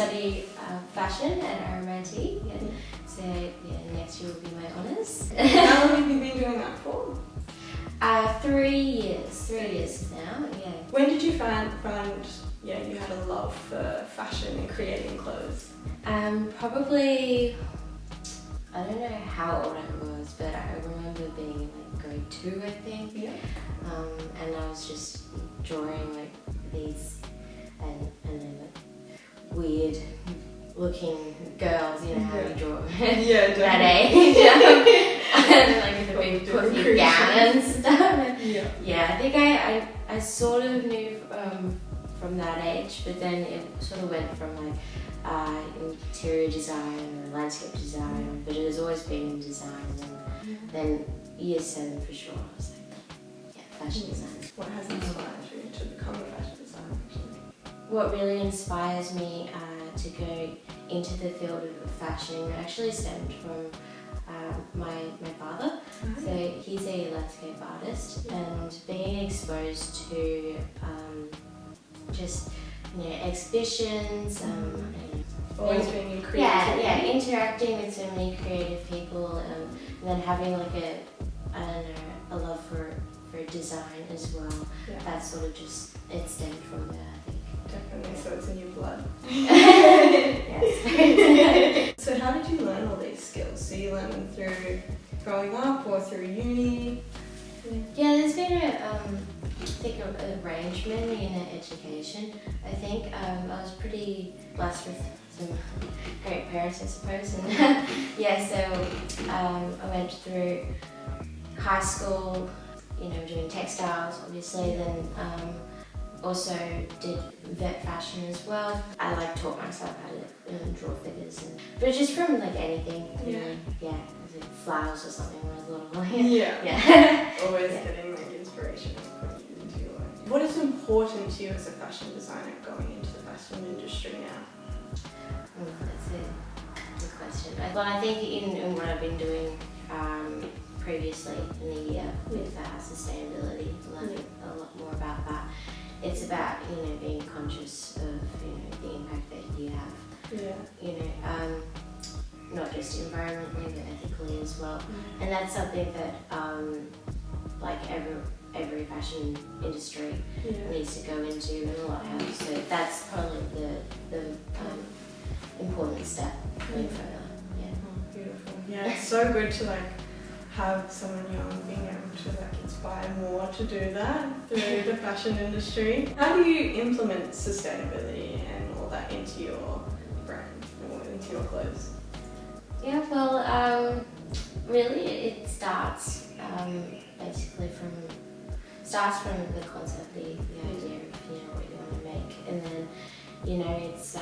study fashion at RMIT. Yeah. So next year will be my honours. How long have you been doing that for? 3 years. 3 years now. Yeah. When did you find you had a love for fashion and creating clothes? Probably, I don't know how old I was, but I remember being in like grade 2, I think. Yeah. And I was just drawing like these and then like weird looking girls, you know how you draw Yeah, that age. And like with a big puffy gown and stuff. Yeah, I think I sort of knew from that age, but then it sort of went from like interior design or landscape design, but it has always been in design. And then year 7 for sure, I was like, fashion design. What has inspired you to become a fashion designer actually? What really inspires me to go into the field of fashion actually stemmed from my father. So he's a landscape artist, and being exposed to just exhibitions, and always being in creativity. interacting with so many creative people, and then having like a love for design as well. Yeah. That sort of just it stemmed from there, I think. Definitely, so it's in your blood. Yes. So how did you learn all these skills? So you learned them through growing up or through uni? Yeah, there's been an arrangement in education. I think I was pretty blessed with some great parents, I suppose. And so I went through high school, doing textiles, obviously. Then also did vet fashion as well. I taught myself how to draw figures, but just from anything. Like flowers or something when I was little. Yeah. Always getting inspiration and putting it into your work. What is important to you as a fashion designer going into the fashion industry now? That's a good question. Well, I think in what I've been doing previously in the year with sustainability, learning a lot more about that. It's about being conscious of the impact that you have. Not just environmentally but ethically as well. And that's something that every fashion industry needs to go into, and a lot have. So that's probably the important step going further. Beautiful. Yeah, it's so good to have someone young being able to inspire more to do that through the fashion industry. How do you implement sustainability and all that into your brand or into your clothes? Yeah, well, really it starts basically from the concept, the idea of what you want to make, and then it's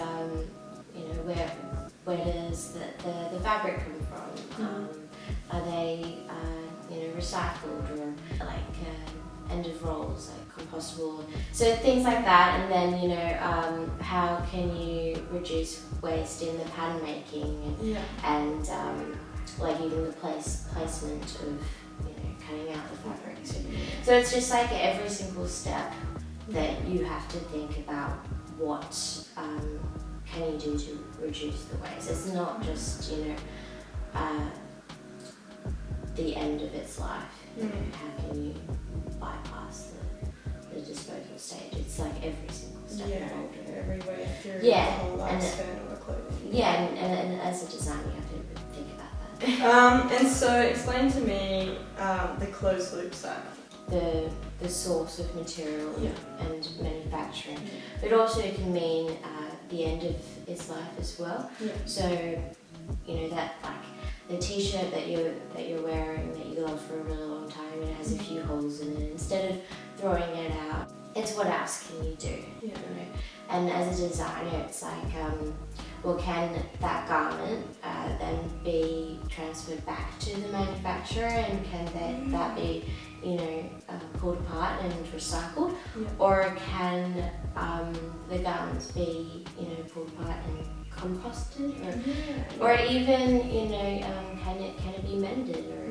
where does the fabric come from? Are they recycled or end of rolls, compostable, so things like that. And then how can you reduce waste in the pattern making and even the placement of cutting out the fabrics. So it's just every single step that you have to think about what can you do to reduce the waste. It's not just the end of its life. How can you bypass the disposal stage? It's every single step involved in it. Every way through the whole lifespan of the clothing. And as a designer you have to think about that. And so explain to me the closed loop cycle. The source of material and manufacturing. But also it can mean the end of its life as well. So that the t-shirt that you're wearing that you love for a really long time, and it has a few holes in it. Instead of throwing it out, it's what else can you do? And as a designer, it's can that garment then be transferred back to the manufacturer, and can that be pulled apart and recycled, or can the garments be pulled apart and composted, or even can it be mended, or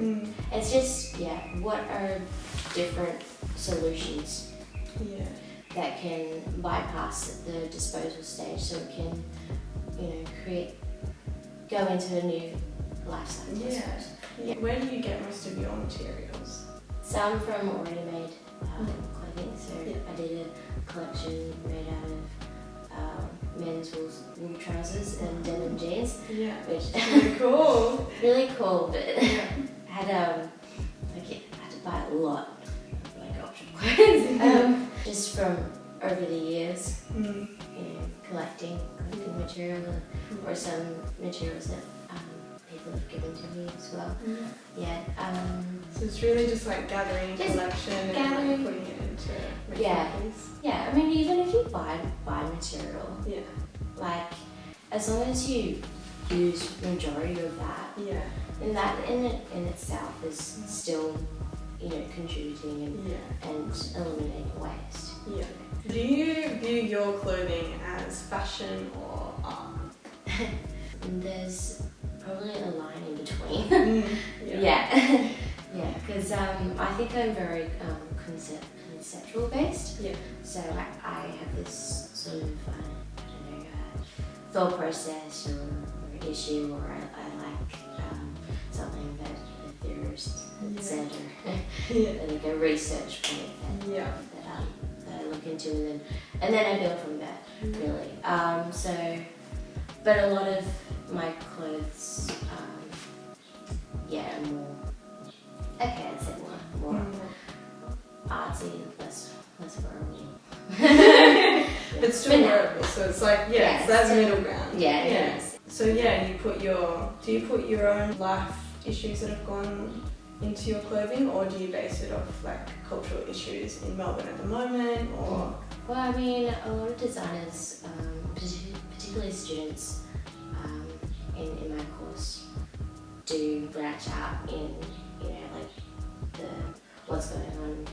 it's just what are different solutions that can bypass the disposal stage, so it can go into a new lifestyle. Yeah. Where do you get most of your materials? Some from already made clothing, so I did a collection made out of men's wool trousers and denim jeans. Yeah, which really cool. Really cool, but I had to buy a lot of like option clothes just from over the years, collecting material or some materials that people have given to me as well. So it's really just like gathering collection and like putting it into materials. Yeah, I mean, even if you buy material, like as long as you use the majority of that, then that in itself is still contributing and eliminating waste. Yeah. Do you view your clothing as fashion or art? There's probably a line in between. Because I think I'm very conceptual based. Yeah. So I have this sort of thought process or issue, or I like something that the theorist said, or like a research point that I look into, and then I build from that, really. But a lot of my clothes, are more, I'd say more artsy, less wearable. But still wearable, so it's like, so that's middle ground. Yes. So do you put your own life issues that have gone into your clothing, or do you base it off like cultural issues in Melbourne at the moment, or? Well, I mean, a lot of designers, particularly students in my course, do branch out in what's going on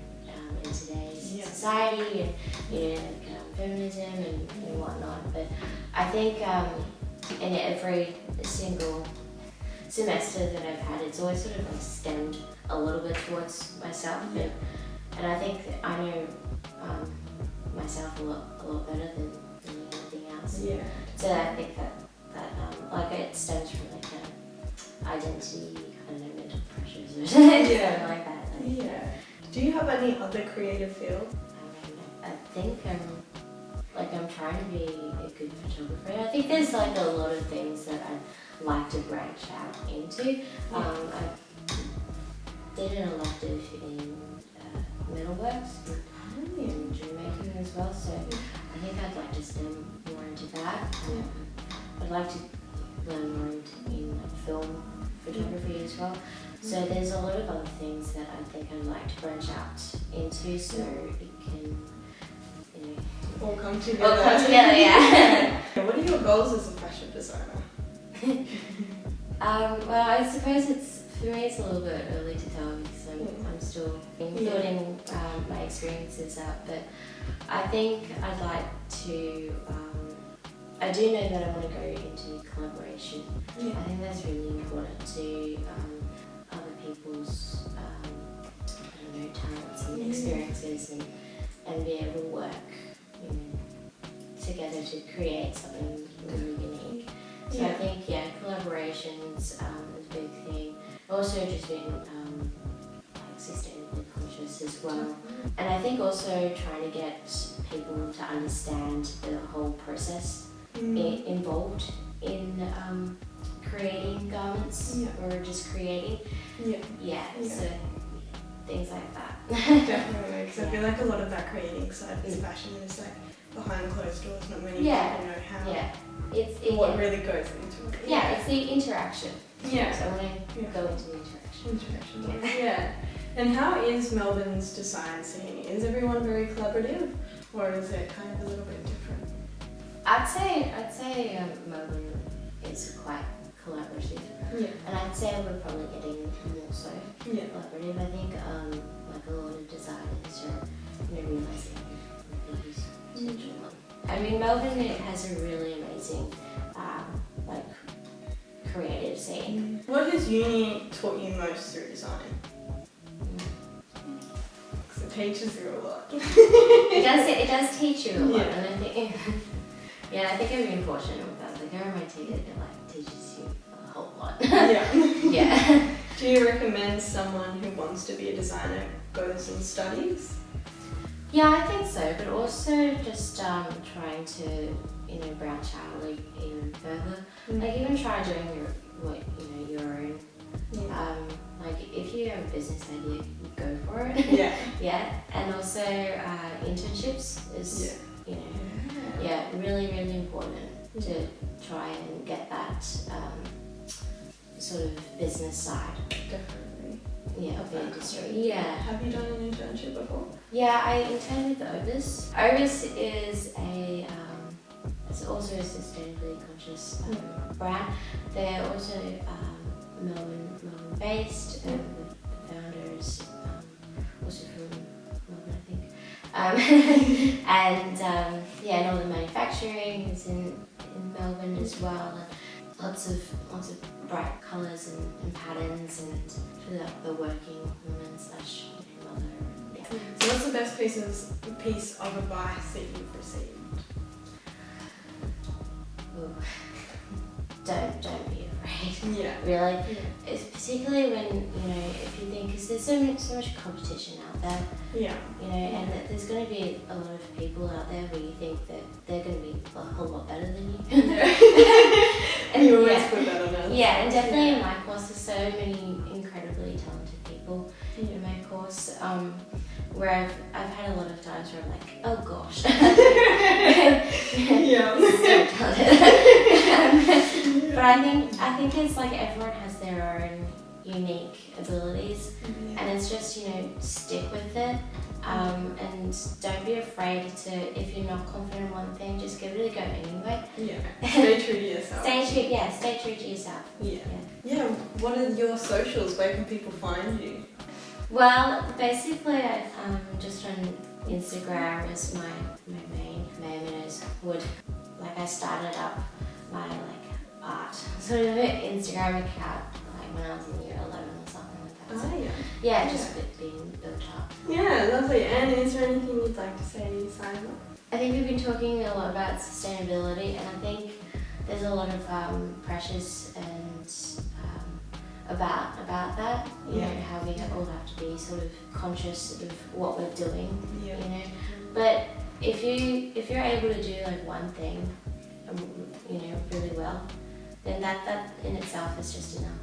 in today's society and feminism and whatnot. But I think in every single semester that I've had, it's always sort of like stemmed a little bit towards myself, and I think that I know myself a lot better than anything else. So I think that it stems from like identity, mental pressures or something like that. Do you have any other creative field? I think I'm trying to be a good photographer. I think there's like a lot of things that I'd like to branch out into. I did an elective in metalworks and jewelry making as well, so I think I'd like to stem more into that. I'd like to learn more in film photography as well. So there's a lot of other things that I think I'd like to branch out into, so it can all come together. What are your goals as a fashion designer? Well, I suppose for me it's a little bit early to tell, because I'm still building my experiences up, but I think I'd like to, I do know that I want to go into collaboration. I think that's really important to other people's talents and experiences, and be able to work together to create something really unique. So I think collaboration's a big thing. Also just being sustainably conscious as well. And I think also trying to get people to understand the whole process involved in creating garments or just creating. So things like that. Definitely, because I feel like a lot of that creating side of fashion is like behind closed doors, not many people know how. What really goes into it. It's the interaction. So I want to go into the interaction. And how is Melbourne's design scene? Is everyone very collaborative, or is it kind of a little bit different? I'd say Melbourne is quite collaborative. And I'd say we're probably getting more so collaborative. I think like a lot of designers are realising people's potential. I mean, Melbourne has a really amazing creative scene. What has uni taught you most through design? Because it teaches you a lot. It does teach you a lot, and I think I think I've been fortunate with that. like RMIT, it like teaches you a whole lot. Yeah. Yeah. Do you recommend someone who wants to be a designer goes and studies? Yeah, I think so, but also just trying to, you know, branch out like even further. Like even try doing your own. Yeah. Like if you have a business idea, go for it. Yeah. Yeah, and also internships is you know really important to try and get that sort of business side. Definitely. Yeah, of the industry. Yeah. Have you done an internship before? Yeah, I interned with Ovis. Ovis is it's also a sustainably conscious brand. They're also Melbourne based. The founders also from Melbourne, I think. And and all the manufacturing is in Melbourne as well. And lots of bright colours and patterns and for the working woman / mother. Yeah. So what's the best piece of advice that you've received? Ooh. Don't be afraid. Yeah. Really. Yeah. It's particularly when, you know, if you think, because there's so much competition out there, Yeah. you know, and that there's going to be a lot of people out there where you think that they're going to be a whole lot better than you. And you always put that on us. Yeah, and definitely in my course there's so many incredibly talented people in my course, where I've had a lot of times where I'm like, oh gosh. Yeah. So talented. But I think it's like everyone has their own unique abilities, and it's just, you know, stick with it, and don't be afraid to, if you're not confident in one thing, just give it a go anyway. Yeah. Stay true to yourself. Stay true to yourself. Yeah. What are your socials? Where can people find you? Well, basically, I'm just on Instagram as my main, Maia Meadows-WOOD. Like I started up my art sort of Instagram account like when I was in year 11 or something like that. So, yeah, just being built up. Yeah, lovely. And is there anything you'd like to say to sign up? I think we've been talking a lot about sustainability, and I think there's a lot of pressures and about that. You know, how we all have to be sort of conscious of what we're doing. You know, but if you're able to do like one thing, you know, really well, then that in itself is just enough.